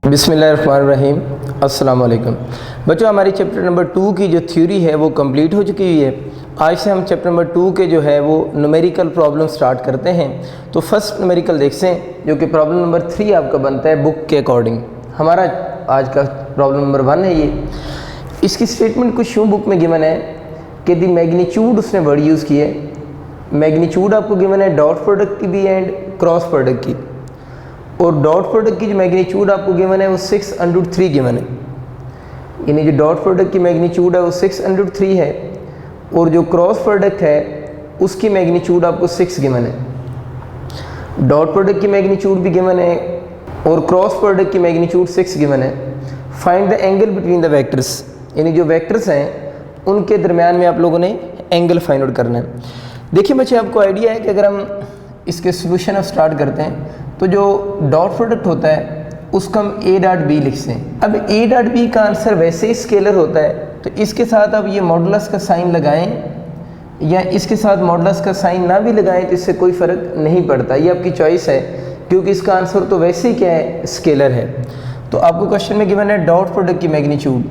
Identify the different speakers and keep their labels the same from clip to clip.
Speaker 1: बिस्मिल्लाहिर्रहमानिर्रहीम। अस्सलाम वालेकुम बच्चों, हमारी चैप्टर नंबर 2 की जो थ्योरी है वो कंप्लीट हो चुकी है। आज से हम चैप्टर नंबर 2 के जो है वो न्यूमेरिकल प्रॉब्लम स्टार्ट करते हैं। तो फर्स्ट न्यूमेरिकल देखते हैं जो कि प्रॉब्लम नंबर 3 आपका बनता है बुक के अकॉर्डिंग। हमारा आज का प्रॉब्लम नंबर 1 है ये। इसकी स्टेटमेंट कुछ यूँ बुक में गिवन है कि दी मैग्नीट्यूड, उसने वर्ड यूज़ की है। मैग्नीट्यूड आपको गिवन है डॉट प्रोडक्ट की भी एंड क्रॉस प्रोडक्ट की, और डॉट प्रोडक्ट की जो मैग्नीट्यूड आपको गिवन है वो 6√3 गिवन है। यानी जो डॉट प्रोडक्ट की मैग्नीट्यूड है वो 6√3 है, और जो क्रॉस प्रोडक्ट है उसकी मैग्नीट्यूड आपको 6 गिवन है। डॉट प्रोडक्ट की मैग्नीट्यूड भी गिवन है और क्रॉस प्रोडक्ट की मैग्नीट्यूड 6 गिवन है। Find the angle between the vectors, यानी जो वेक्टर्स हैं उनके दरमियान में आप लोगों ने एंगल फाइंड आउट करना है। देखिए बच्चे, आपको आइडिया है कि अगर हम इसके सोल्यूशन अब स्टार्ट करते हैं तो जो डॉट प्रोडक्ट होता है उसको हम a.b लिखते हैं। अब a.b का आंसर वैसे ही स्केलर होता है, तो इसके साथ आप ये मॉडुलस का साइन लगाएं या इसके साथ मॉडुलस का साइन ना भी लगाएं तो इससे कोई फ़र्क नहीं पड़ता, ये आपकी चॉइस है, क्योंकि इसका आंसर तो वैसे ही क्या है, स्केलर है। तो आपको क्वेश्चन में गिवन है डॉट प्रोडक्ट की मैग्नीट्यूड,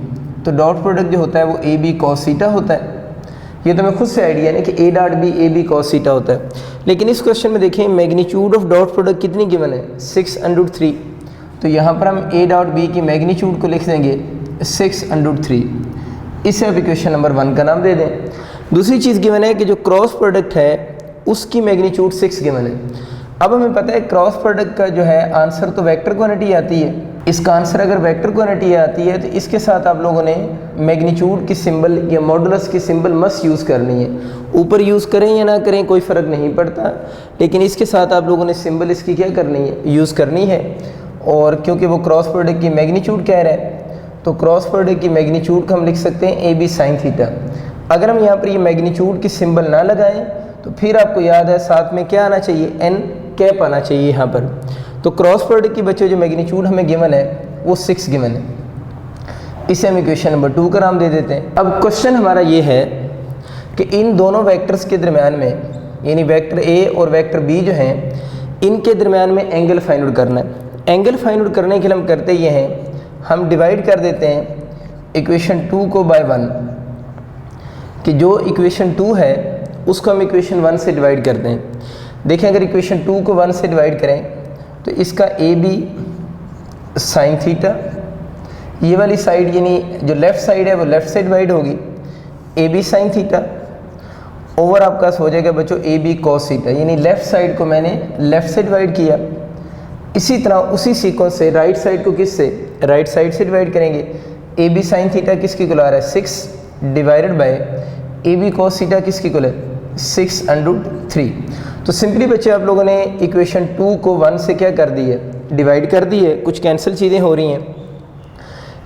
Speaker 1: तो डॉट प्रोडक्ट जो होता है वो a.b cos थीटा होता है। ये तो मैं खुद से आइडिया है कि a.b cos थीटा होता है। लेकिन इस क्वेश्चन में देखें मैग्नीट्यूड ऑफ डॉट प्रोडक्ट कितनी गिवन है, 6√3। तो यहाँ पर हम a.b की मैग्नीट्यूड को लिख देंगे 6√3। इसे आप इक्वेशन नंबर 1 का नाम दे दें। दूसरी चीज़ गिवन है कि जो क्रॉस प्रोडक्ट है उसकी मैग्नीट्यूड 6 गिवन है। अब हमें पता है क्रॉस प्रोडक्ट का जो है आंसर तो वेक्टर क्वांटिटी आती है। इसका आंसर अगर वेक्टर क्वांटिटी आती है तो इसके साथ आप लोगों ने मैग्नीट्यूड की सिंबल या मॉडुलस की सिंबल मस्ट यूज़ करनी है। ऊपर यूज़ करें या ना करें कोई फ़र्क नहीं पड़ता, लेकिन इसके साथ आप लोगों ने सिंबल इसकी क्या करनी है, यूज़ करनी है। और क्योंकि वो क्रॉस प्रोडक्ट की मैग्नीट्यूड कह रहा है तो क्रॉस प्रोडक्ट की मैग्नीट्यूड को हम लिख सकते हैं a.b sin थीटा। अगर हम यहाँ पर ये मैग्नीट्यूड की सिंबल ना लगाएं तो फिर आपको याद है साथ में क्या आना चाहिए, n कैप आना चाहिए यहाँ पर। तो क्रॉस प्रोडक्ट की बच्चों जो मैग्नीट्यूड हमें गिवन है वो 6 गिवन है। इसे हम इक्वेशन नंबर 2 का नाम दे देते हैं। अब क्वेश्चन हमारा ये है कि इन दोनों वेक्टर्स के दरमियान में, यानी वेक्टर a और वेक्टर b जो हैं इनके दरमियान में एंगल फाइंड आउट करना है। एंगल फाइंड आउट करने के लिए हम करते ये हैं, हम डिवाइड कर देते हैं इक्वेशन 2 को बाय 1, कि जो इक्वेशन 2 है उसको हम इक्वेशन 1 से डिवाइड करते हैं। देखें अगर इक्वेशन 2 को 1 से डिवाइड करें तो इसका a.b sin थीटा, ये वाली साइड यानी जो लेफ़्ट साइड है वो लेफ़्ट से डिवाइड होगी a.b sin थीटा, ओवर आपका हो जाएगा बच्चों a.b cos थीटा, यानी लेफ़्ट साइड को मैंने लेफ़्ट से डिवाइड किया। इसी तरह उसी सीक्वेंस से राइट साइड को किस से, राइट साइड से डिवाइड करेंगे। a.b sin थीटा किसकी को ला रहा है, 6 divided by a.b cos theta किसकी को है, 6√3। तो सिंपली बच्चे आप लोगों ने इक्वेशन 2 को 1 से क्या कर दी है, डिवाइड कर दी है। कुछ कैंसिल चीज़ें हो रही हैं,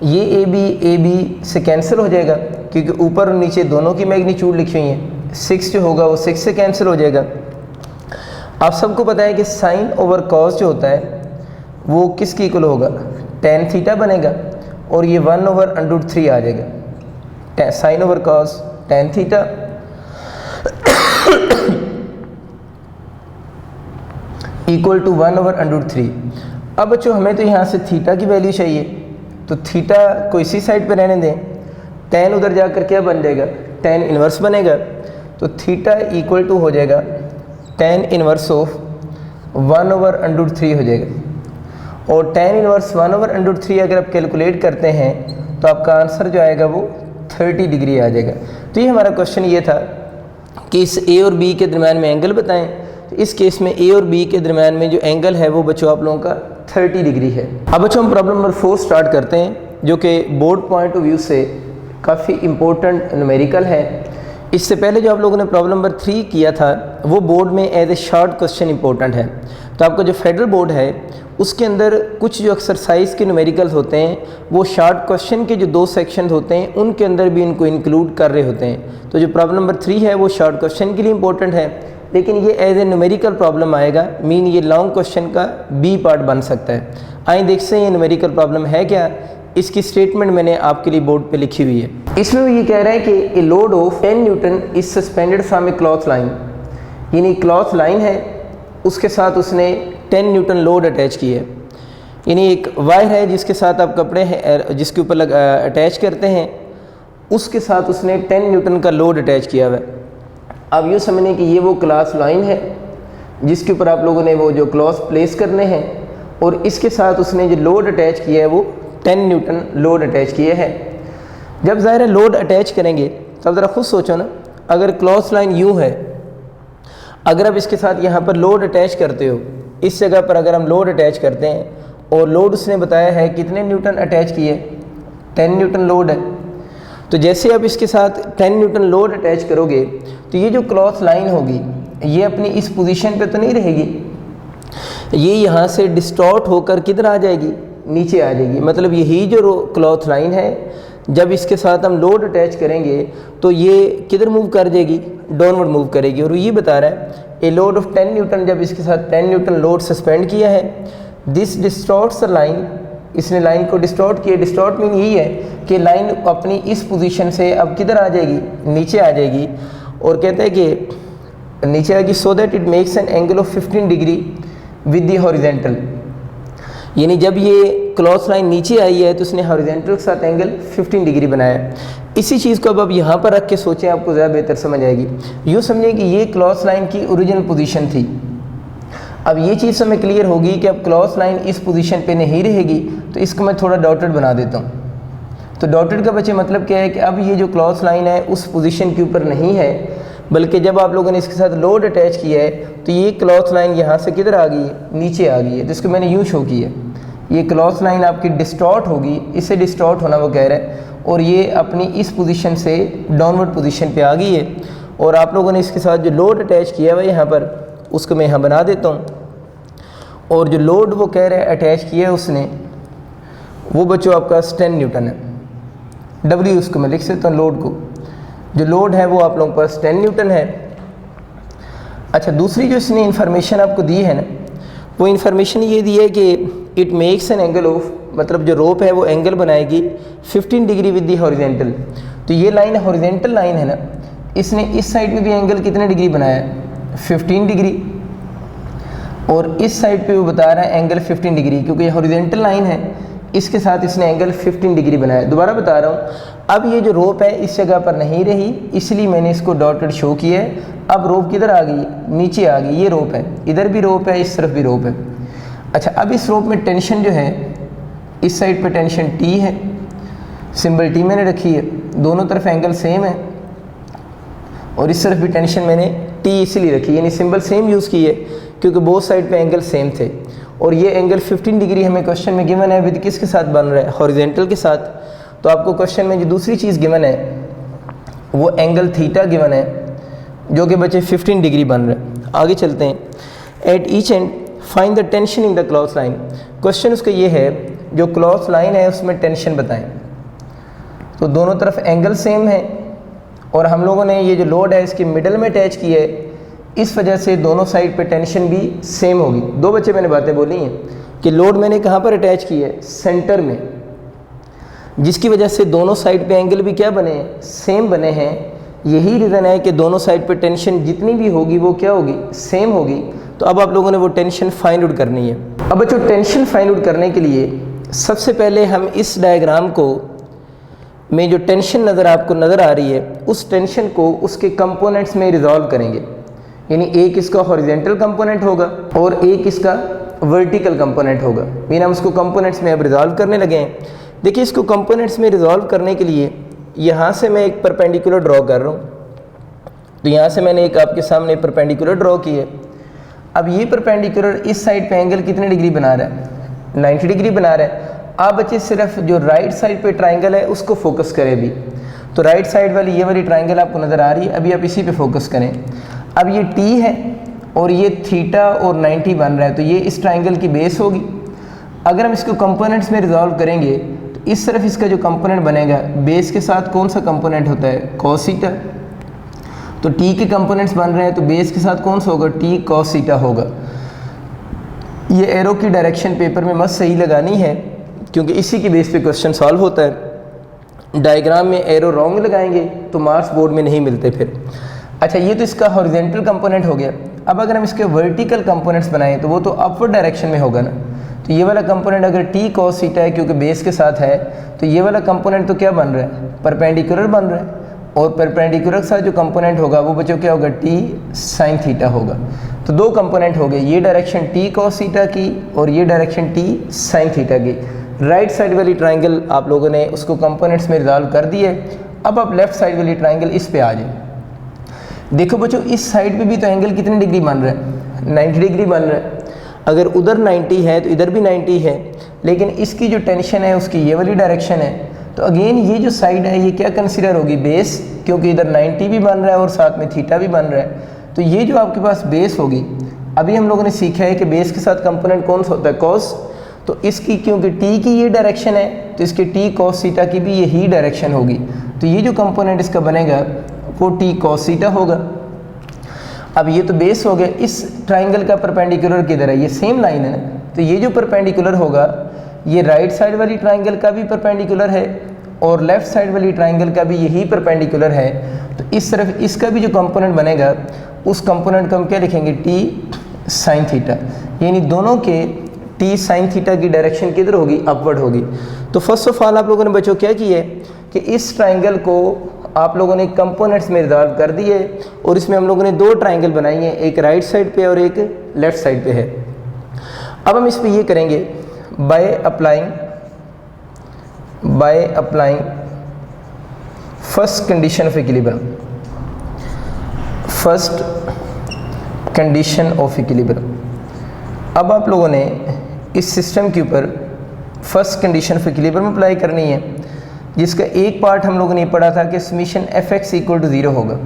Speaker 1: ये a.b से कैंसिल हो जाएगा क्योंकि ऊपर और नीचे दोनों की मैग्नीट्यूड लिखी हुई है। 6 जो होगा वो 6 से कैंसिल हो जाएगा। आप सबको पता है कि साइन ओवर कॉस जो होता है वो किसकी इक्वल होगा, tan थीटा बनेगा, और ये 1/√3 आ जाएगा। Sine over cos tan theta equal to 1/√3। अब बच्चों हमें तो यहाँ से थीटा की वैल्यू चाहिए, तो थीटा को इसी साइड पे रहने दें। tan उधर जाकर क्या बन जाएगा, tan इन्वर्स बनेगा। तो थीटा इक्वल टू हो जाएगा tan इन्वर्स ऑफ 1/√3 हो जाएगा। और tan इन्वर्स 1/√3 अगर आप कैलकुलेट करते हैं तो आपका आंसर जो आएगा वो 30 डिग्री आ जाएगा। तो ये हमारा क्वेश्चन ये था कि इस a और b के दरमियान में एंगल बताएं। तो इस केस में a और b के दरमियान में जो एंगल है वो बच्चों आप लोगों का 30 डिग्री है। अब बच्चों हम प्रॉब्लम नंबर 4 स्टार्ट करते हैं, जो कि बोर्ड पॉइंट ऑफ व्यू से काफ़ी इंपॉर्टेंट न्यूमेरिकल है। इससे पहले जो आप लोगों ने प्रॉब्लम नंबर 3 किया था वो बोर्ड में as a short question important है। तो आपका जो फेडरल बोर्ड है उसके अंदर कुछ जो एक्सरसाइज के न्यूमेरिकल्स होते हैं वो शॉर्ट क्वेश्चन के जो 2 सेक्शन होते हैं उनके अंदर भी इनको इंक्लूड कर रहे होते हैं। तो जो प्रॉब्लम नंबर 3 है वो शॉर्ट क्वेश्चन के लिए इंपॉर्टेंट है, लेकिन ये एज ए न्यूमेरिकल प्रॉब्लम आएगा, मीन ये लॉन्ग क्वेश्चन का बी पार्ट बन सकता है। आइए देखते हैं ये न्यूमेरिकल प्रॉब्लम है क्या। इसकी स्टेटमेंट मैंने आपके लिए बोर्ड पे लिखी हुई है। इसमें वो ये कह रहा है कि a load of 10 Newton is suspended from A cloth line, यानी क्लॉथ लाइन है उसके साथ उसने 10 न्यूटन लोड अटैच की है, यानी एक वायर है जिसके साथ आप कपड़े हैं जिसके ऊपर अटैच करते हैं, उसके साथ उसने 10 न्यूटन का लोड अटैच किया हुआ है। अब यूँ समझने कि ये वो क्लॉथ लाइन है जिसके ऊपर आप लोगों ने वो जो क्लॉथ प्लेस करने हैं, और इसके साथ उसने जो लोड अटैच किया है वो 10 न्यूटन लोड अटैच किए हैं। जब ज़ाहिर है लोड अटैच करेंगे तब ज़रा खुद सोचो ना, अगर क्लॉथ लाइन यूँ है, अगर आप इसके साथ यहाँ पर लोड अटैच करते हो, इस जगह पर अगर हम लोड अटैच करते हैं और लोड उसने बताया है कितने न्यूटन अटैच किए, 10 न्यूटन लोड है, तो जैसे आप इसके साथ 10 न्यूटन लोड अटैच करोगे तो ये जो क्लॉथ लाइन होगी ये अपनी इस पोजीशन पे तो नहीं रहेगी, ये यहाँ से डिस्टॉर्ट होकर किधर आ जाएगी, नीचे आ जाएगी। मतलब यही जो क्लॉथ लाइन है जब इसके साथ हम लोड अटैच करेंगे तो ये किधर मूव कर जाएगी, डाउनवर्ड मूव करेगी। और ये बता रहा है ए लोड ऑफ 10 न्यूटन, जब इसके साथ 10 न्यूटन लोड सस्पेंड किया है, दिस डिस्टॉर्ट्स द लाइन, इसने लाइन को डिस्टॉर्ट किया। डिस्टॉर्ट मीन यही है कि लाइन अपनी इस पोजीशन से अब किधर आ जाएगी, नीचे आ जाएगी। और कहते हैं कि नीचे आएगी so that it makes an angle of 15 degree with the horizontal, यानी जब ये क्लॉथ लाइन नीचे आई है तो उसने हॉरिजेंटल के साथ एंगल 15 डिग्री बनाया। इसी चीज़ को अब आप यहाँ पर रख के सोचें, आपको ज़्यादा बेहतर समझ आएगी। यूँ समझें कि ये क्लॉथ लाइन की ओरिजिनल पोजीशन थी। अब ये चीज़ हमें क्लियर होगी कि अब क्लॉथ लाइन इस पोजीशन पे नहीं रहेगी, तो इसको मैं थोड़ा डॉटेड बना देता हूँ। तो डॉटेड का बच्चे मतलब क्या है कि अब ये जो क्लॉथ लाइन है उस पोजीशन के ऊपर नहीं है, बल्कि जब आप लोगों ने इसके साथ लोड अटैच किया है तो ये क्लॉथ लाइन यहाँ से किधर आ गई है, नीचे आ गई है। तो इसको मैंने यूँ शो किया, ये क्लॉथ लाइन आपकी डिस्टॉर्ट होगी, इससे डिस्टॉर्ट होना वो कह रहा है, और ये अपनी इस पोजीशन से डाउनवर्ड पोजीशन पे आ गई है। और आप लोगों ने इसके साथ जो लोड अटैच किया हुआ है यहाँ पर, उसको मैं यहाँ बना देता हूँ। और जो लोड वो कह रहा है अटैच किया है उसने, वो बच्चों आपका 10 न्यूटन है। W उसको मैं लिख सकता हूँ, लोड को, जो लोड है वो आप लोगों के पास 10 न्यूटन है। अच्छा, दूसरी जो इसने इन्फॉर्मेशन आपको दी है ना, वो इन्फॉर्मेशन ये दी है कि it makes an angle of, मतलब जो रोप है वो एंगल बनाएगी 15 डिग्री विद दी हॉरिजेंटल। तो ये लाइन हॉरिजेंटल लाइन है ना, इसने इस साइड पे भी एंगल कितने डिग्री बनाया है, 15 डिग्री, और इस साइड पे वो बता रहा है एंगल 15 डिग्री, क्योंकि ये हॉरिजेंटल लाइन है, इसके साथ इसने एंगल 15 डिग्री बनाया। दोबारा बता रहा हूँ, अब ये जो रोप है इस जगह पर नहीं रही, इसलिए मैंने इसको डॉटेड शो किया है। अब रोप किधर आ गई, नीचे आ गई। ये रोप है, इधर भी रोप है, इस तरफ भी रोप है। अच्छा, अब इस रोप में टेंशन जो है, इस साइड पे टेंशन T है, सिंबल T मैंने रखी है, दोनों तरफ एंगल सेम है, और इस तरफ भी टेंशन मैंने T इसलिए रखी, यानी सिंबल सेम यूज़ की है क्योंकि बोथ साइड पे एंगल सेम थे। और ये एंगल 15 डिग्री हमें क्वेश्चन में गिवन है, विद किसके साथ बन रहा है, हॉरिजेंटल के साथ। तो आपको क्वेश्चन में जो दूसरी चीज़ गिवन है वो एंगल थीटा गिवन है, जो कि बच्चे 15 डिग्री बन रहे हैं। आगे चलते हैं। At each and find the tension in the cloth line. Question उसका ये है, जो क्लॉथ लाइन है उसमें टेंशन बताएं। तो दोनों तरफ एंगल सेम है, और हम लोगों ने ये जो लोड है इसके मिडल में अटैच की है, इस वजह से दोनों साइड पे टेंशन भी सेम होगी। दो बच्चे मैंने बातें बोली हैं कि लोड मैंने कहाँ पर अटैच की है, सेंटर में, जिसकी वजह से दोनों साइड पे एंगल भी क्या बने हैं, सेम बने हैं। यही रीज़न है कि दोनों साइड पे टेंशन जितनी भी होगी वो क्या होगी, सेम होगी। तो अब आप लोगों ने वो टेंशन फाइंड आउट करनी है। अब बच्चों, टेंशन फाइंड आउट करने के लिए सबसे पहले हम इस डायग्राम को में जो टेंशन आपको नज़र आ रही है, उस टेंशन को उसके कंपोनेंट्स में रिजॉल्व करेंगे। यानी एक इसका हॉरिजेंटल कंपोनेंट होगा और एक इसका वर्टिकल कंपोनेंट होगा। मीन हम उसको कंपोनेंट्स में अब रिजॉल्व करने लगे हैं। देखिए, इसको कंपोनेंट्स में रिजॉल्व करने के लिए यहाँ से मैं एक परपेंडिकुलर ड्रॉ कर रहा हूँ। तो यहाँ से मैंने एक आपके सामने परपेंडिकुलर ड्रॉ की है। अब ये परपेंडिकुलर इस साइड पे एंगल कितने डिग्री बना रहा है, 90 डिग्री बना रहा है। आप बच्चे सिर्फ जो राइट साइड पे ट्राइंगल है उसको फोकस करें अभी। तो राइट साइड वाली ये वाली ट्राइंगल आपको नज़र आ रही है, अभी आप इसी पे फोकस करें। अब ये T है और ये थीटा और 90 बन रहा है, तो ये इस ट्राइंगल की बेस होगी। अगर हम इसको कंपोनेंट्स में रिजॉल्व करेंगे तो इस तरफ इसका जो कंपोनेंट बनेगा, बेस के साथ कौन सा कंपोनेंट होता है, cos थीटा। तो T के कंपोनेंट्स बन रहे हैं, तो बेस के साथ कौन सा होगा, T cos थीटा होगा। ये एरो की डायरेक्शन पेपर में मस्त सही लगानी है क्योंकि इसी की बेस पे क्वेश्चन सॉल्व होता है। डायग्राम में एरो रॉन्ग लगाएंगे तो मार्क्स बोर्ड में नहीं मिलते फिर। अच्छा, ये तो इसका हॉरिजेंटल कंपोनेंट हो गया। अब अगर हम इसके वर्टिकल कंपोनेंट्स बनाएं तो वो तो अपवर्ड डायरेक्शन में होगा ना। तो ये वाला कंपोनेंट अगर टी कॉस थीटा है क्योंकि बेस के साथ है, तो ये वाला कंपोनेंट तो क्या बन रहा है, परपेंडिकुलर बन रहा है। और परपेंडिकुलर के साथ जो कंपोनेंट होगा वो बच्चों क्या होगा, टी साइन थीटा होगा। तो दो कंपोनेंट हो गए, ये डायरेक्शन टी कॉस थीटा की और ये डायरेक्शन टी साइन थीटा की। राइट साइड वाली ट्राइंगल आप लोगों ने उसको कंपोनेंट्स में रिजॉल्व कर दिए। अब आप लेफ्ट साइड वाली ट्राइंगल इस पे आ जाए। देखो बच्चों, इस साइड पे भी तो एंगल कितनी डिग्री बन रहा है, 90 डिग्री बन रहा है। अगर उधर 90 है तो इधर भी 90 है, लेकिन इसकी जो टेंशन है उसकी ये वाली डायरेक्शन है। तो अगेन ये जो साइड है ये क्या कंसिडर होगी, बेस, क्योंकि इधर 90 भी बन रहा है और साथ में थीटा भी बन रहा है। तो ये जो आपके पास बेस होगी, अभी हम लोगों ने सीखा है कि बेस के साथ कंपोनेंट कौन सा होता है, कॉस। तो इसकी क्योंकि टी की ये डायरेक्शन है तो इसके टी कॉस थीटा की भी यही डायरेक्शन होगी। तो ये जो कंपोनेंट इसका बनेगा वो टी कॉस थीटा होगा। अब ये तो बेस हो गया, इस ट्राइंगल का परपेंडिकुलर किधर है, ये सेम लाइन है ना। तो ये जो परपेंडिकुलर होगा ये राइट साइड वाली ट्राइंगल का भी परपेंडिकुलर है और लेफ्ट साइड वाली ट्राइंगल का भी यही परपेंडिकुलर है। तो इस तरफ इसका भी जो कंपोनेंट बनेगा उस कंपोनेंट को हम क्या लिखेंगे, टी साइन थीटा। यानी दोनों के टी साइन थीटा की डायरेक्शन किधर होगी, अपवर्ड होगी। तो फर्स्ट ऑफ ऑल आप लोगों ने बच्चों क्या किया है कि इस ट्राइंगल को आप लोगों ने कंपोनेंट्स में रिजॉल्व कर दिए और इसमें हम लोगों ने दो ट्राइंगल बनाई हैं, एक राइट साइड पे और एक लेफ्ट साइड पे है। अब हम इस पे ये करेंगे by applying first condition of equilibrium. First condition of equilibrium. अब आप लोगों ने इस सिस्टम के ऊपर first condition of equilibrium apply करनी है, जिसका एक पार्ट हम लोगों ने पढ़ा था कि summation f x equal to 0 होगा।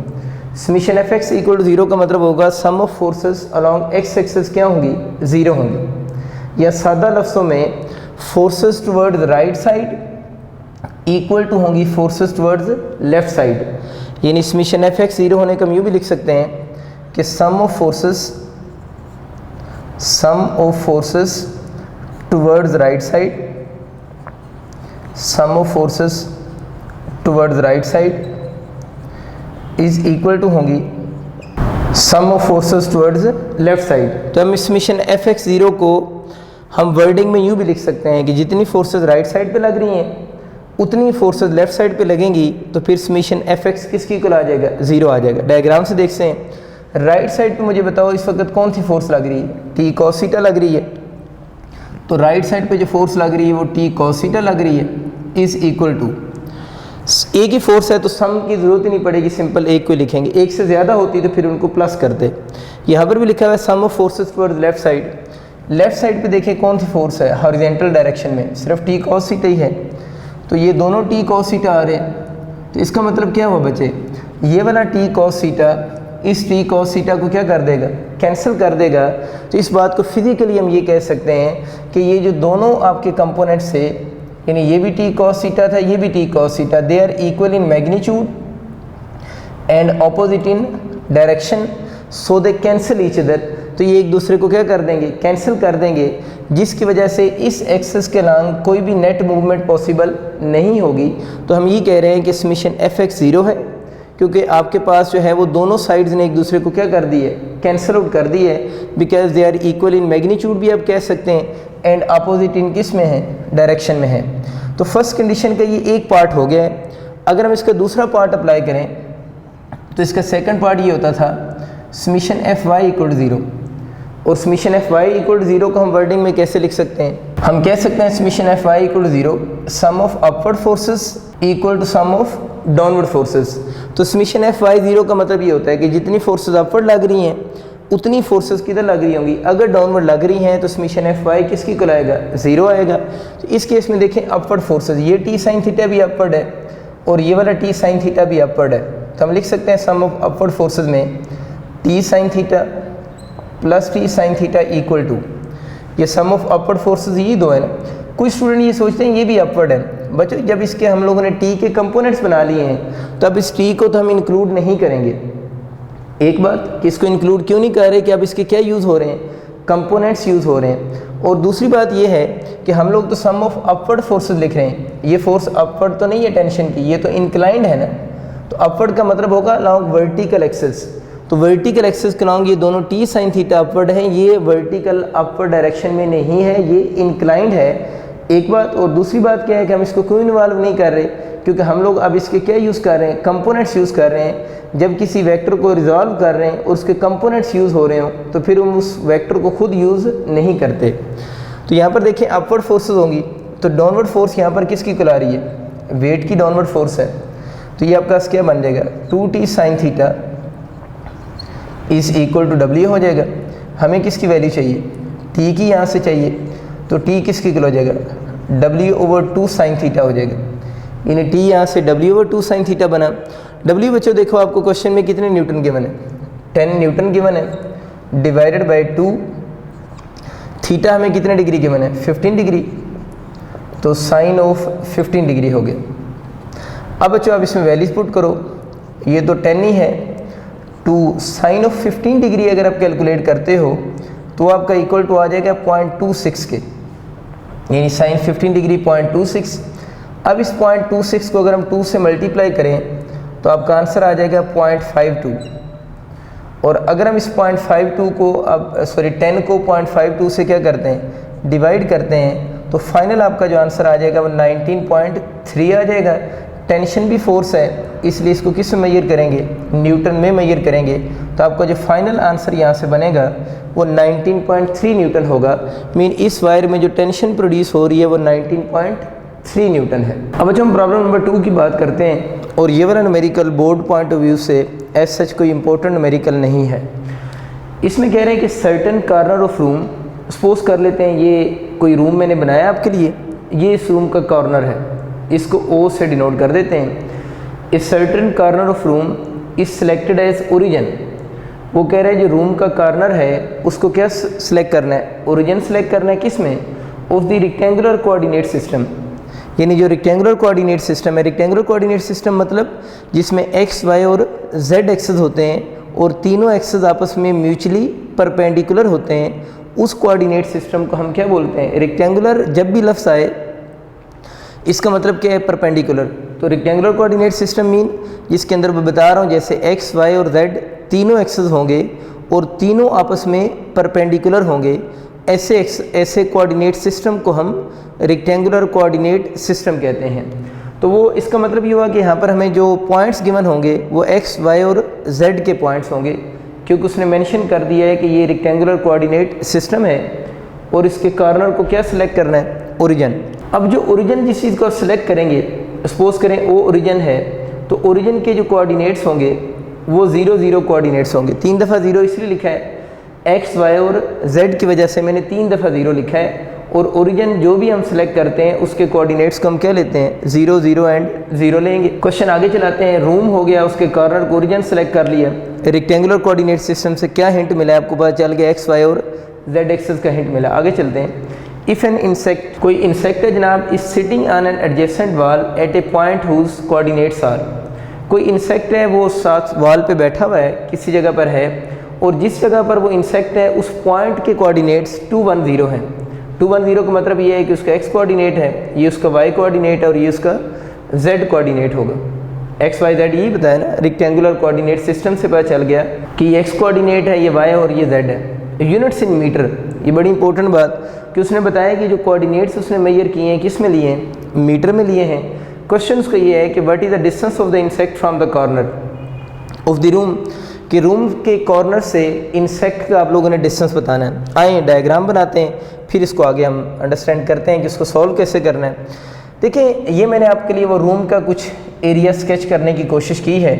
Speaker 1: Summation f x equal to 0 का मतलब होगा sum of forces along x axis क्या होंगी, 0 होंगी। या सादा लफ्ज़ों में forces towards right side equal to होंगी फोर्सेस टुवर्ड्स लेफ्ट साइड। यानी समीशन एफ एक्स 0 होने का हम यूँ भी लिख सकते हैं कि sum of forces towards right side, sum of forces towards right side is equal to होंगी sum of forces towards left side. तो हम इस समीशन एफ एक्स 0 को हम वर्डिंग में यूँ भी लिख सकते हैं कि जितनी फोर्सेस राइट साइड पे लग रही हैं उतनी फोर्सेस लेफ्ट साइड पे लगेंगी, तो फिर समीशन एफ एक्स किसकी इक्वल आ जाएगा, 0 आ जाएगा। डायग्राम से देखते हैं, राइट साइड पे मुझे बताओ इस वक्त कौन सी फोर्स लग रही है, टी कॉस थीटा लग रही है। तो राइट साइड पे जो फोर्स लग रही है वो टी कॉस थीटा लग रही है, इज इक्वल टू, एक ही फोर्स है तो सम की जरूरत ही नहीं पड़ेगी, सिंपल एक को लिखेंगे। एक से ज़्यादा होती तो फिर उनको प्लस करते। यहाँ पर भी लिखा हुआ है sum of forces towards left side. Left side पे देखिए कौन सी फोर्स है, हॉरिजॉन्टल डायरेक्शन में सिर्फ टी कॉस थीटा ही है। तो ये दोनों टी कॉस थीटा आ रहे हैं। तो इसका मतलब क्या हुआ बच्चे, ये वाला टी कॉस थीटा इस टी कॉस थीटा को क्या कर देगा, कैंसिल कर देगा। तो इस बात को फिजिकली हम ये कह सकते हैं कि ये जो दोनों आपके कंपोनेंट्स थे, यानी ये भी टी कॉस थीटा था, ये भी T cos theta, they are equal in magnitude and opposite in direction, so they cancel each other. तो ये एक दूसरे को क्या कर देंगे, कैंसिल कर देंगे, जिसकी वजह से इस एक्सिस के अलॉन्ग कोई भी नेट मूवमेंट पॉसिबल नहीं होगी। तो हम ये कह रहे हैं कि समीशन एफ एक्स 0 है, क्योंकि आपके पास जो है वो दोनों साइड्स ने एक दूसरे को क्या कर दी है, कैंसिल आउट कर दी है। Because they are equal in magnitude भी आप कह सकते हैं एंड अपोजिट इन किस में है, डायरेक्शन में है। तो फर्स्ट कंडीशन का ये एक पार्ट हो गया है। अगर हम इसका दूसरा पार्ट अप्लाई करें तो इसका सेकंड पार्ट ये होता था summation F Y equal to 0। और summation F Y equal to 0 को हम वर्डिंग में कैसे लिख सकते हैं, हम कह सकते हैं summation F Y equal to 0 sum of upward forces equal to sum of downward forces. तो समीशन एफ वाई 0 का मतलब ये होता है कि जितनी फोर्सेस अपवर्ड लग रही हैं उतनी फोर्सेस किधर लग रही होंगी, अगर डाउनवर्ड लग रही हैं तो समीशन एफ वाई किसकी इक्वल आएगा, 0 आएगा। तो इस केस में देखें अपवर्ड फोर्सेस, ये टी साइन थीटा भी अपवर्ड है और ये वाला टी साइन थीटा भी अपवर्ड है। तो हम लिख सकते हैं सम ऑफ अपवर्ड फोर्सेस में T sine theta plus T sine theta equal to, ये सम ऑफ अपवर्ड फोर्सेस ये दो है ना। कुछ स्टूडेंट ये सोचते हैं ये भी अपवर्ड है। बच्चों जब इसके हम लोगों ने टी के कंपोनेंट्स बना लिए हैं तब इस टी को तो हम इंक्लूड नहीं करेंगे। एक बात कि इसको इंक्लूड क्यों नहीं कर रहे कि अब इसके क्या यूज़ हो रहे हैं, कंपोनेंट्स यूज़ हो रहे हैं। और दूसरी बात ये है कि हम लोग तो सम ऑफ अपवर्ड फोर्सेस लिख रहे हैं, ये फोर्स अपवर्ड तो नहीं है टेंशन की, ये तो इंक्लाइंड है ना, तो अपवर्ड का मतलब होगा अलॉन्ग वर्टिकल एक्सिस। तो वर्टिकल एक्सिस के अलॉन्ग ये दोनों टी साइन थीटा अपवर्ड है, ये वर्टिकल अपवर्ड डायरेक्शन में नहीं है, ये इंक्लाइंड है, एक बात। और दूसरी बात क्या है कि हम इसको क्यों इन्वॉल्व नहीं कर रहे, क्योंकि हम लोग अब इसके क्या यूज़ कर रहे हैं, कंपोनेंट्स यूज़ कर रहे हैं। जब किसी वेक्टर को रिजॉल्व कर रहे हैं और उसके कंपोनेंट्स यूज़ हो रहे हो तो फिर हम उस वेक्टर को खुद यूज़ नहीं करते। तो यहाँ पर देखें अपवर्ड फोर्सेस होंगी, तो डाउनवर्ड फोर्स यहाँ पर किसकी कल आ रही है, वेट की डाउनवर्ड फोर्स है। तो ये आपका क्या बन जाएगा, 2t sine theta is equal to W हो जाएगा। हमें किसकी वैल्यू चाहिए, t की यहाँ से चाहिए, तो t किसकी किलो हो जाएगा, W/2 साइन थीटा हो जाएगा। यानी t यहाँ से W/2 साइन थीटा बना। W बच्चों देखो आपको क्वेश्चन में कितने न्यूटन गिवन है, 10 न्यूटन गिवन है, डिवाइडेड बाई 2। थीटा हमें कितने डिग्री गिवन है, 15 डिग्री, तो साइन ऑफ 15 डिग्री हो गया। अब बच्चों आप इसमें वैल्यूज पुट करो, ये तो 10 ही है, 2 साइन ऑफ 15 डिग्री अगर आप कैलकुलेट करते हो तो आपका इक्वल टू आ जाएगा 0.26 के, यानी साइन 15 डिग्री 0.26। अब इस 0.26 को अगर हम 2 से मल्टीप्लाई करें तो आपका आंसर आ जाएगा 0.52। और अगर हम इस 0.52 को अब 10 को 0.52 से क्या करते हैं, डिवाइड करते हैं, तो फाइनल आपका जो आंसर आ जाएगा वो 19.3 आ जाएगा। टेंशन भी फोर्स है, इसलिए इसको किस में मेजर करेंगे, न्यूटन में मेजर करेंगे, तो आपका जो फाइनल आंसर यहाँ से बनेगा वो 19.3 न्यूटन होगा। मीन इस वायर में जो टेंशन प्रोड्यूस हो रही है वो 19.3 न्यूटन है। अब अच्छा हम प्रॉब्लम नंबर 2 की बात करते हैं, और ये वाला numerical board point of view से एज सच कोई इंपॉर्टेंट न्यूमेरिकल नहीं है। इसमें कह रहे हैं कि certain corner of room, suppose कर लेते हैं ये कोई रूम मैंने बनाया आपके लिए, ये इस रूम का कॉर्नर है, इसको O से डिनोट कर देते हैं। इस certain corner of room is selected as origin. वो कह रहे हैं जो रूम का कॉर्नर है उसको क्या सिलेक्ट करना है, ओरिजिन सिलेक्ट करना है, किस में, of the rectangular coordinate system. यानी जो रेक्टेंगुलर कोऑर्डिनेट सिस्टम है, रेक्टेंगुलर कोऑर्डिनेट सिस्टम मतलब जिसमें x, y और z एक्सेस होते हैं और तीनों एक्सेस आपस में म्यूचुअली परपेंडिकुलर होते हैं, उस कोऑर्डिनेट सिस्टम को हम क्या बोलते हैं, रेक्टेंगुलर। जब भी लफ्ज़ आए इसका मतलब क्या है, परपेंडिकुलर। तो रेक्टेंगुलर कोऑर्डिनेट सिस्टम मीन जिसके अंदर मैं बता रहा हूँ जैसे x, y और z तीनों एक्सेस होंगे और तीनों आपस में परपेंडिकुलर होंगे, ऐसे कोऑर्डिनेट सिस्टम को हम रेक्टेंगुलर कोऑर्डिनेट सिस्टम कहते हैं। तो वो इसका मतलब ये हुआ कि यहाँ पर हमें जो पॉइंट्स गिवन होंगे वो x, y और z के पॉइंट्स होंगे, क्योंकि उसने मेंशन कर दिया है कि ये रेक्टेंगुलर कोऑर्डिनेट सिस्टम है और इसके कॉर्नर को क्या सिलेक्ट करना है, ओरिजिन। अब जो ओरिजिन जिस चीज़ को आप सिलेक्ट करेंगे, सपोज करें वो ओरिजिन है, तो ओरिजिन के जो कोऑर्डिनेट्स होंगे वो 0, 0 कोऑर्डिनेट्स होंगे। 3 दफ़ा 0 इसलिए लिखा है, x, y और z की वजह से मैंने 3 दफ़ा 0 लिखा है। और ओरिजिन जो भी हम सिलेक्ट करते हैं उसके कोऑर्डिनेट्स को हम क्या लेते हैं, 0, 0 एंड 0 लेंगे। क्वेश्चन आगे चलाते हैं। रूम हो गया, उसके कॉर्नर को ओरिजिन सेलेक्ट कर लिया। रेक्टेंगुलर कोऑर्डिनेट सिस्टम से क्या हिंट मिला है आपको, पता चल गया x, y और z एक्सिस का हिंट मिला। आगे चलते हैं। इफ़ एन इंसेक्ट, कोई इंसेक्ट है जनाब, is sitting on an adjacent wall at a point whose coordinates are. कोई इंसेक्ट है वो साथ वॉल पे बैठा हुआ है, किसी जगह पर है, और जिस जगह पर वो इंसेक्ट है उस पॉइंट के कोऑर्डिनेट्स 2, 1, 0 हैं। 2, 1, 0 का मतलब ये है कि उसका x कोऑर्डिनेट है, ये उसका y कोऑर्डिनेट है और ये उसका z कोऑर्डिनेट होगा। x, y, z यही बताया ना, रेक्टेंगुलर कोऑर्डिनेट सिस्टम से पता चल गया कि ये x कोऑर्डिनेट है, ये y और ये z है। यूनिट्स इन मीटर, ये बड़ी इंपॉर्टेंट बात कि उसने बताया कि जो कोऑर्डिनेट्स उसने मेजर किए हैं किस में लिए हैं, मीटर में लिए हैं। क्वेश्चन उसका ये है कि what is the distance of the insect from the corner of the room, कि रूम के कॉर्नर से इंसेक्ट का आप लोगों ने डिस्टेंस बताना है। आए डायग्राम बनाते हैं, फिर इसको आगे हम अंडरस्टैंड करते हैं कि इसको सॉल्व कैसे करना है। देखिए ये मैंने आपके लिए वो रूम का कुछ एरिया स्केच करने की कोशिश की है।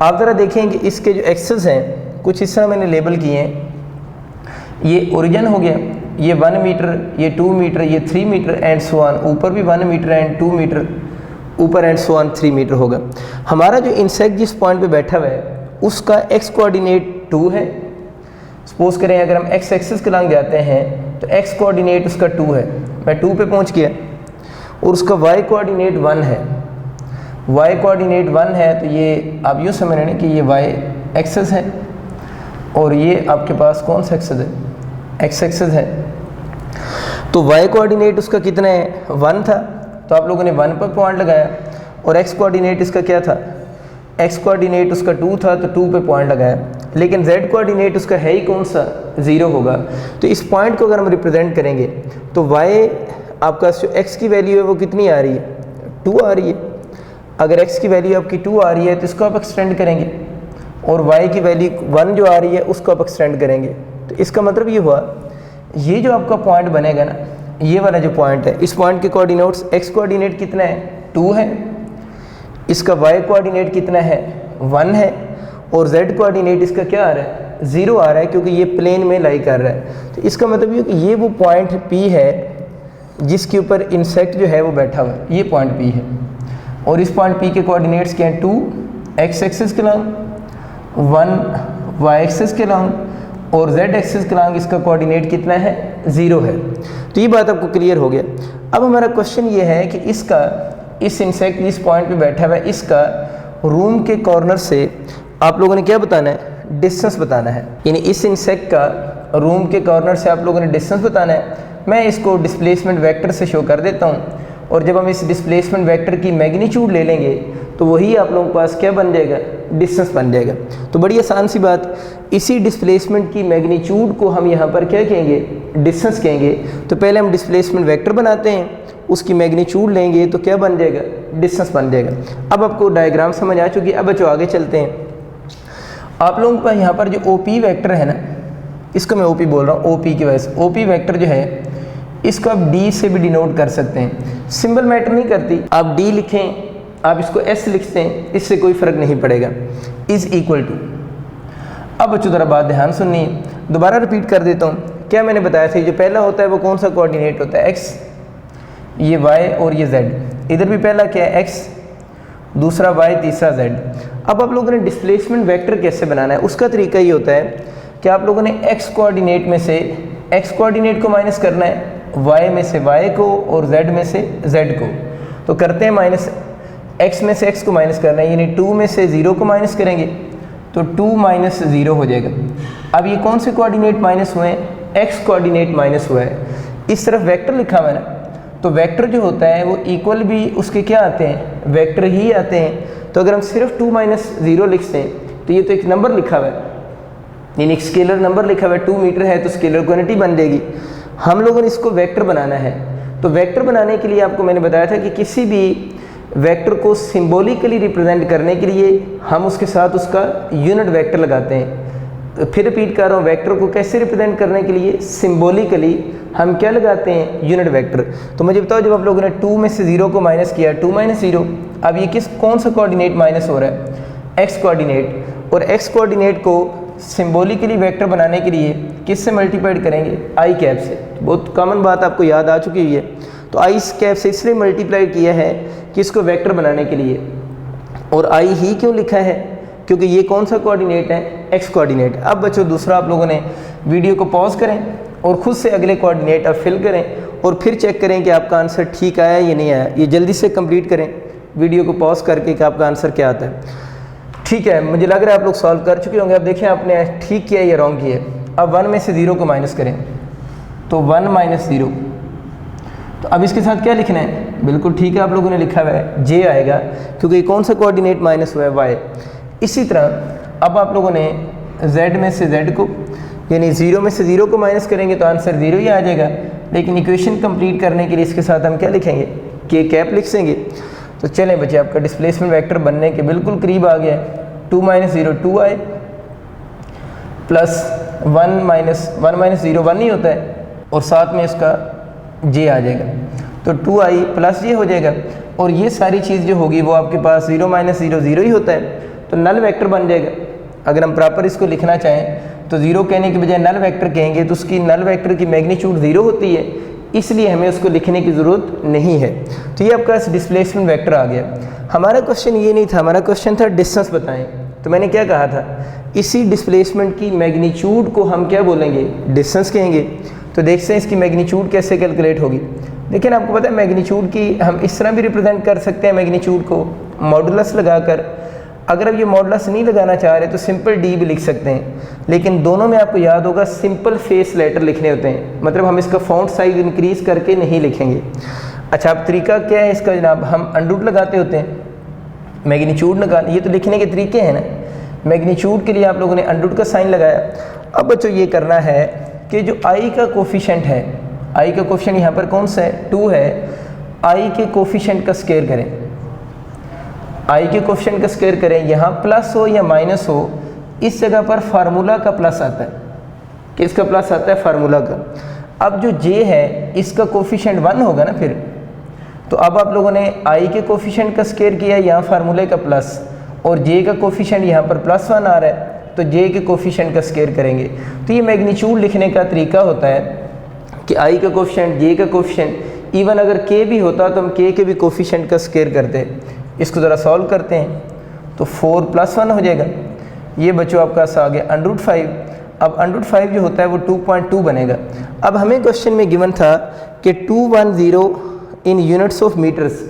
Speaker 1: आप ज़रा देखें कि इसके जो एक्सेस हैं कुछ इस तरह मैंने लेबल किए हैं। ये ओरिजिन हो गया, ये 1 मीटर, ये 2 मीटर, ये 3 मीटर एंड सो ऑन। ऊपर भी 1 मीटर एंड 2 मीटर, ऊपर एंड सो ऑन 3 मीटर होगा। हमारा जो इंसेक्ट जिस पॉइंट पे बैठा हुआ है उसका x कोऑर्डिनेट 2 है। सपोज करें अगर हम x एक्सिस के लंग जाते हैं तो x कोऑर्डिनेट उसका 2 है, मैं 2 पे पहुंच गया, और उसका y कोऑर्डिनेट 1 है। y कोऑर्डिनेट 1 है तो ये आप यूँ समझ रहे हैं कि ये y एक्सिस है और ये आपके पास कौन सा एक्सिस है, x एक्सिस है। तो y कोऑर्डिनेट उसका कितना है, 1 था, तो आप लोगों ने 1 पर पॉइंट लगाया, और x कोऑर्डिनेट इसका क्या था, x कोऑर्डिनेट उसका 2 था, तो 2 पे पॉइंट लगाया, लेकिन z कोऑर्डिनेट उसका है ही कौन सा, 0 होगा। तो इस पॉइंट को अगर हम रिप्रेजेंट करेंगे तो y आपका जो x की वैल्यू है वो कितनी आ रही है, 2 आ रही है। अगर x की वैल्यू आपकी 2 आ रही है तो इसको आप एक्सटेंड करेंगे, और y की वैल्यू 1 जो आ रही है उसको आप एक्सटेंड करेंगे। तो इसका मतलब ये हुआ, ये जो आपका पॉइंट बनेगा ना, ये वाला जो पॉइंट है, इस पॉइंट के कोऑर्डिनेट्स x कोऑर्डिनेट कितना है, 2 है, इसका y कोऑर्डिनेट कितना है, 1 है, और z कोऑर्डिनेट इसका क्या आ रहा है, 0 आ रहा है, क्योंकि ये प्लेन में लाई कर रहा है। तो इसका मतलब ये कि ये वो पॉइंट P है जिसके ऊपर इंसेक्ट जो है वो बैठा हुआ है, ये पॉइंट P है, और इस पॉइंट P के कोऑर्डिनेट्स क्या हैं, 2 x एक्सिस के लॉन्ग, 1 y एक्सिस के लॉन्ग, और z एक्सिस के लॉन्ग इसका कोऑर्डिनेट कितना है, 0 है। तो ये बात आपको क्लियर हो गया। अब हमारा क्वेश्चन ये है कि इसका, इस इंसेक्ट जिस पॉइंट पे बैठा हुआ है, इसका रूम के कॉर्नर से आप लोगों ने क्या बताना है, डिस्टेंस बताना है। यानी इस इंसेक्ट का रूम के कॉर्नर से आप लोगों ने डिस्टेंस बताना है। मैं इसको डिस्प्लेसमेंट वेक्टर से शो कर देता हूँ, और जब हम इस डिस्प्लेसमेंट वेक्टर की मैग्नीट्यूड ले लेंगे तो वही आप लोगों के पास क्या बन जाएगा, डिस्टेंस बन जाएगा। तो बड़ी आसान सी बात, इसी डिस्प्लेसमेंट की मैग्नीट्यूड को हम यहाँ पर क्या कहेंगे, डिस्टेंस कहेंगे। तो पहले हम डिस्प्लेसमेंट वेक्टर बनाते हैं, उसकी मैग्नीट्यूड लेंगे तो क्या बन जाएगा, डिस्टेंस बन जाएगा। अब आपको डायग्राम समझ आ चुकी है। अब बच्चों आगे चलते हैं। आप लोगों के पास यहाँ पर जो OP वेक्टर है ना, इसको मैं OP बोल रहा हूँ, OP की वजह से। OP वेक्टर जो है इसको आप D से भी डिनोट कर सकते हैं, सिंबल मैटर नहीं करती, आप D लिखें, आप इसको S लिखते हैं, इससे कोई फ़र्क नहीं पड़ेगा। इज़ इक्वल टू, अब बच्चों ज़रा बात ध्यान सुनिए, दोबारा रिपीट कर देता हूँ। क्या मैंने बताया था, जो पहला होता है वो कौन सा कोऑर्डिनेट होता है, x, ये y और ये z। इधर भी पहला क्या है, x, दूसरा y, तीसरा z। अब आप लोगों ने डिस्प्लेसमेंट वेक्टर कैसे बनाना है, उसका तरीका ये होता है कि आप लोगों ने x कोऑर्डिनेट में से x कोऑर्डिनेट को माइनस करना है, y में से y को, और z में से z को। तो करते हैं माइनस, x में से x को माइनस करना है, यानी 2 में से 0 को माइनस करेंगे तो 2 माइनस 0 हो जाएगा। अब ये कौन से कोऑर्डिनेट माइनस हुए हैं, x कोऑर्डिनेट माइनस हुआ है। इस तरफ वेक्टर लिखा हुआ है ना, तो वेक्टर जो होता है वो इक्वल भी उसके क्या आते हैं, वेक्टर ही आते हैं। तो अगर हम सिर्फ 2 माइनस 0 लिखते हैं तो ये तो एक नंबर लिखा हुआ है, यानी एक स्केलर नंबर लिखा हुआ है, 2 मीटर है तो स्केलर क्वांटिटी बन जाएगी। हम लोगों ने इसको वेक्टर बनाना है, तो वेक्टर बनाने के लिए आपको मैंने बताया था कि किसी भी वेक्टर को सिंबॉलिकली रिप्रेजेंट करने के लिए हम उसके साथ उसका यूनिट वेक्टर लगाते हैं। फिर रिपीट कर रहा हूँ, वेक्टर को कैसे रिप्रेजेंट करने के लिए, सिंबॉलिकली हम क्या लगाते हैं, यूनिट वेक्टर। तो मुझे बताओ, जब आप लोगों ने 2 में से 0 को माइनस किया, 2 माइनस 0, अब ये कौन सा कोऑर्डिनेट माइनस हो रहा है, x कोऑर्डिनेट। और x कोऑर्डिनेट को सिंबॉलिकली वेक्टर बनाने के लिए किससे मल्टीप्लाइड करेंगे, आई कैप से। बहुत कॉमन बात आपको याद आ चुकी है। तो आई कैप से इसलिए मल्टीप्लाई किया है कि इसको वेक्टर बनाने के लिए। और आई ही क्यों लिखा है, क्योंकि ये कौन सा कोऑर्डिनेट है, x कोऑर्डिनेट। अब बच्चों दूसरा, आप लोगों ने वीडियो को पॉज करें और ख़ुद से अगले कोऑर्डिनेट आप फिल करें, और फिर चेक करें कि आपका आंसर ठीक आया या नहीं आया। ये जल्दी से कंप्लीट करें वीडियो को पॉज करके कि आपका आंसर क्या आता है। ठीक है, मुझे लग रहा है आप लोग सॉल्व कर चुके होंगे। अब देखें आपने ठीक किया या रॉन्ग किया। अब 1 में से 0 को माइनस करें, तो 1 माइनस 0। तो अब इसके साथ क्या लिखना है, बिल्कुल ठीक है, आप लोगों ने लिखा हुआ है j आएगा, क्योंकि कौन सा कोऑर्डिनेट माइनस हुआ है, y। इसी तरह अब आप लोगों ने z में से z को, यानी 0 में से 0 को माइनस करेंगे तो आंसर 0 ही आ जाएगा। लेकिन इक्वेशन कंप्लीट करने के लिए इसके साथ हम क्या लिखेंगे, k कैप लिख देंगे। तो चलें बच्चे, आपका डिस्प्लेसमेंट वेक्टर बनने के बिल्कुल करीब आ गया है। 2 माइनस 0 2 आए, प्लस 1 माइनस 0 1 ही होता है, और साथ में इसका j आ जाएगा, तो 2 आई प्लस j हो जाएगा। और ये सारी चीज़ जो होगी वो आपके पास 0 माइनस 0 0 ही होता है, तो नल वेक्टर बन जाएगा। अगर हम प्रॉपर इसको लिखना चाहें तो 0 कहने के बजाय नल वेक्टर कहेंगे, तो उसकी नल वेक्टर की मैग्नीट्यूड 0 होती है, इसलिए हमें उसको लिखने की ज़रूरत नहीं है। तो ये आपका डिस्प्लेसमेंट वेक्टर आ गया। हमारा क्वेश्चन ये नहीं था, हमारा क्वेश्चन था डिस्टेंस बताएं। तो मैंने क्या कहा था, इसी डिस्प्लेसमेंट की मैग्नीट्यूड को हम क्या बोलेंगे, डिस्टेंस कहेंगे। तो देखते हैं इसकी मैग्नीट्यूड कैसे कैलकुलेट होगी। लेकिन आपको पता है मैग्नीट्यूड की हम इस तरह भी रिप्रेजेंट कर सकते हैं मैग्नीट्यूड को, मॉडुलस लगाकर। अगर आप ये मॉडुलस नहीं लगाना चाह रहे तो सिंपल डी भी लिख सकते हैं, लेकिन दोनों में आपको याद होगा सिंपल फेस लेटर लिखने होते हैं, मतलब हम इसका फ़ॉन्ट साइज इंक्रीज़ करके नहीं लिखेंगे। अच्छा, अब तरीका क्या है इसका जनाब, हम अंडर रूट लगाते होते हैं, मैग्नीट्यूड निकाल, ये तो लिखने के तरीके हैं ना। मैग्नीट्यूड के लिए आप लोगों ने अंडर रूट का साइन लगाया। अब बच्चों ये करना है कि जो आई का कोफिशेंट है, आई का कोफिशेंट यहाँ पर कौन सा है, 2 है, आई के कोफिशेंट का स्क्वायर करें, आई के कोफिशेंट का स्क्वायर करें, यहाँ प्लस हो या माइनस हो, इस जगह पर फार्मूला का प्लस आता है। किसका प्लस आता है, फार्मूला का। अब जो जे है इसका कोफिशेंट 1 होगा ना फिर, तो अब आप लोगों ने आई के कोफिशेंट का स्क्वायर किया, यहाँ फार्मूले का प्लस, और जे का कोफिशेंट यहाँ पर +1 आ रहा है, तो जे के कोफिशेंट का स्क्वायर करेंगे। तो ये मैग्नीट्यूड लिखने का तरीका होता है कि आई का कोफिशेंट, जे का कोफिशेंट, इवन अगर के भी होता तो हम के भी कोफिशेंट का स्क्वायर करते। इसको ज़रा सॉल्व करते हैं तो 4 + 1 हो जाएगा। ये बच्चों आपका आ गया √5। अब √5 जो होता है वो 2.2 बनेगा। अब हमें क्वेश्चन में गिवन था कि 210 इन यूनिट्स ऑफ मीटर्स,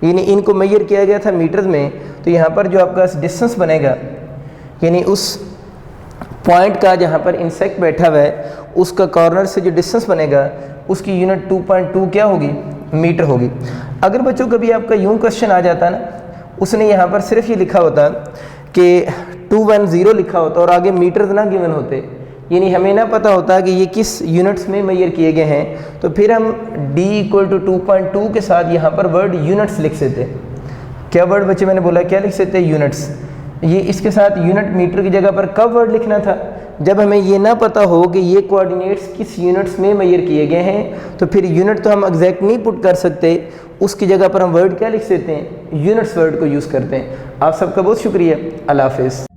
Speaker 1: यानी इनको मेजर किया गया था मीटर्स में, तो यहाँ पर जो आपका डिस्टेंस बनेगा, यानी उस पॉइंट का जहाँ पर इंसेक्ट बैठा हुआ है उसका कॉर्नर से जो डिस्टेंस बनेगा उसकी यूनिट 2.2 क्या होगी, मीटर होगी। अगर बच्चों कभी आपका यूँ क्वेश्चन आ जाता ना, उसने यहाँ पर सिर्फ ये लिखा होता कि 210 लिखा होता और आगे मीटर्स ना गिवन होते, यानी हमें ना पता होता कि ये किस यूनिट्स में मेजर किए गए हैं, तो फिर हम d = 2.2 के साथ यहाँ पर वर्ड यूनिट्स लिख सकते। क्या वर्ड बच्चे मैंने बोला, क्या लिख सकते हैं, यूनिट्स। ये इसके साथ यूनिट मीटर की जगह पर कब वर्ड लिखना था, जब हमें ये ना पता हो कि ये कोऑर्डिनेट्स किस यूनिट्स में मेजर किए गए हैं, तो फिर यूनिट तो हम एग्जैक्ट नहीं पुट कर सकते, उसकी जगह पर हम वर्ड क्या लिख सकते हैं, यूनिट्स वर्ड को यूज़ करते हैं। आप सबका बहुत शुक्रिया, अल्लाह हाफ़िज़।